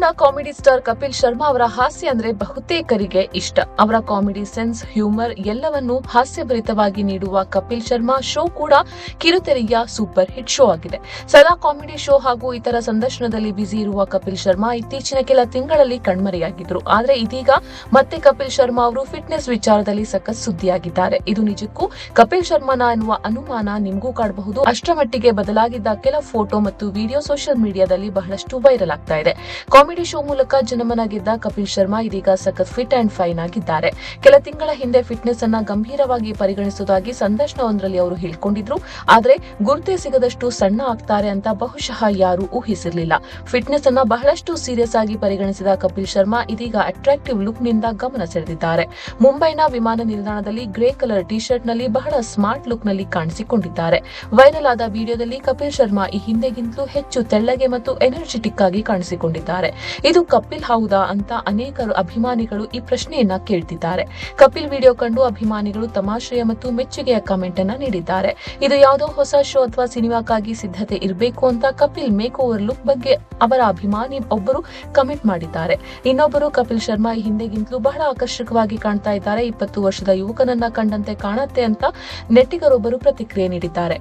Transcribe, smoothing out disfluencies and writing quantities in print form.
Bollywood ನ comedy star Kapil Sharma ಅವರ ಹಾಸ್ಯ ಅಂದ್ರೆ ಬಹುತೇಕರಿಗೆ ಇಷ್ಟ. ಅವರ ಕಾಮಿಡಿ ಸೆನ್ಸ್, ಹ್ಯೂಮರ್ ಎಲ್ಲವನ್ನೂ ಹಾಸ್ಯಭರಿತವಾಗಿ ನೀಡುವ ಕಪಿಲ್ ಶರ್ಮಾ ಶೋ ಕೂಡ ಕಿರುತೆರೆಯ ಸೂಪರ್ ಹಿಟ್ ಶೋ ಆಗಿದೆ. ಸದಾ ಕಾಮಿಡಿ ಶೋ ಹಾಗೂ ಇತರ ಸಂದರ್ಶನದಲ್ಲಿ ಬ್ಯುಸಿ ಇರುವ ಕಪಿಲ್ ಶರ್ಮಾ ಇತ್ತೀಚಿನ ಕೆಲ ತಿಂಗಳಲ್ಲಿ ಕಣ್ಮರೆಯಾಗಿದ್ರು. ಆದ್ರೆ ಇದೀಗ ಮತ್ತೆ ಕಪಿಲ್ ಶರ್ಮಾ ಅವರು ಫಿಟ್ನೆಸ್ ವಿಚಾರದಲ್ಲಿ ಸಖತ್ ಸುದ್ದಿಯಾಗಿದ್ದಾರೆ. ಇದು ನಿಜಕ್ಕೂ ಕಪಿಲ್ ಶರ್ಮಾನ ಎನ್ನುವ ಅನುಮಾನ ನಿಮಗೂ ಕಾಡಬಹುದು. ಅಷ್ಟರ ಮಟ್ಟಿಗೆ ಬದಲಾಗಿದ್ದ ಕೆಲ ಫೋಟೋ ಮತ್ತು ವಿಡಿಯೋ ಸೋಷಿಯಲ್ ಮೀಡಿಯಾದಲ್ಲಿ ಬಹಳಷ್ಟು ವೈರಲ್ ಆಗ್ತಾ ಇದೆ. ಕಾಮಿಡಿ ಶೋ ಮೂಲಕ ಜನಮನ ಗೆದ್ದ ಕಪಿಲ್ ಶರ್ಮಾ ಇದೀಗ ಸಖತ್ ಫಿಟ್ ಅಂಡ್ ಫೈನ್ ಆಗಿದ್ದಾರೆ. ಕೆಲ ತಿಂಗಳ ಹಿಂದೆ ಫಿಟ್ನೆಸ್ ಅನ್ನ ಗಂಭೀರವಾಗಿ ಪರಿಗಣಿಸುವುದಾಗಿ ಸಂದರ್ಶನವೊಂದರಲ್ಲಿ ಅವರು ಹೇಳಿಕೊಂಡಿದ್ರು. ಆದ್ರೆ ಗುರುತೇ ಸಿಗದಷ್ಟು ಸಣ್ಣ ಆಗ್ತಾರೆ ಅಂತ ಬಹುಶಃ ಯಾರು ಊಹಿಸಿರಲಿಲ್ಲ. ಫಿಟ್ನೆಸ್ ಅನ್ನ ಬಹಳಷ್ಟು ಸೀರಿಯಸ್ ಆಗಿ ಪರಿಗಣಿಸಿದ ಕಪಿಲ್ ಶರ್ಮಾ ಇದೀಗ ಅಟ್ರಾಕ್ಟಿವ್ ಲುಕ್ ನಿಂದ ಗಮನ ಸೆಳೆದಿದ್ದಾರೆ. ಮುಂಬೈನ ವಿಮಾನ ನಿಲ್ದಾಣದಲ್ಲಿ ಗ್ರೇ ಕಲರ್ ಟಿ ಶರ್ಟ್ ನಲ್ಲಿ ಬಹಳ ಸ್ಮಾರ್ಟ್ ಲುಕ್ ನಲ್ಲಿ ಕಾಣಿಸಿಕೊಂಡಿದ್ದಾರೆ. ವೈರಲ್ ಆದ ವಿಡಿಯೋದಲ್ಲಿ ಕಪಿಲ್ ಶರ್ಮಾ ಈ ಹಿಂದೆಗಿಂತಲೂ ಹೆಚ್ಚು ತೆಳ್ಳಗೆ ಮತ್ತು ಎನರ್ಜೆಟಿಕ್ ಆಗಿ ಕಾಣಿಸಿಕೊಂಡಿದ್ದಾರೆ. ಇದು ಕಪಿಲ್ ಹೌದಾ ಅಂತ ಅನೇಕ ಅಭಿಮಾನಿಗಳು ಈ ಪ್ರಶ್ನೆಯನ್ನ ಕೇಳ್ತಿದ್ದಾರೆ. ಕಪಿಲ್ ವಿಡಿಯೋ ಕಂಡು ಅಭಿಮಾನಿಗಳು ತಮಾಷೆಯ ಮತ್ತು ಮೆಚ್ಚುಗೆಯ ಕಮೆಂಟ್ ಅನ್ನ ನೀಡಿದ್ದಾರೆ. ಇದು ಯಾವುದೋ ಹೊಸ ಶೋ ಅಥವಾ ಸಿನಿಮಾಕ್ಕಾಗಿ ಸಿದ್ಧತೆ ಇರಬೇಕು ಅಂತ ಕಪಿಲ್ ಮೇಕ್ ಓವರ್ ಲುಕ್ ಬಗ್ಗೆ ಅವರ ಅಭಿಮಾನಿ ಒಬ್ಬರು ಕಮೆಂಟ್ ಮಾಡಿದ್ದಾರೆ. ಇನ್ನೊಬ್ಬರು ಕಪಿಲ್ ಶರ್ಮಾ ಈ ಹಿಂದೆಗಿಂತಲೂ ಬಹಳ ಆಕರ್ಷಕವಾಗಿ ಕಾಣ್ತಾ ಇದ್ದಾರೆ, 20 ವರ್ಷದ ಯುವಕನನ್ನ ಕಂಡಂತೆ ಕಾಣುತ್ತೆ ಅಂತ ನೆಟ್ಟಿಗರೊಬ್ಬರು ಪ್ರತಿಕ್ರಿಯೆ ನೀಡಿದ್ದಾರೆ.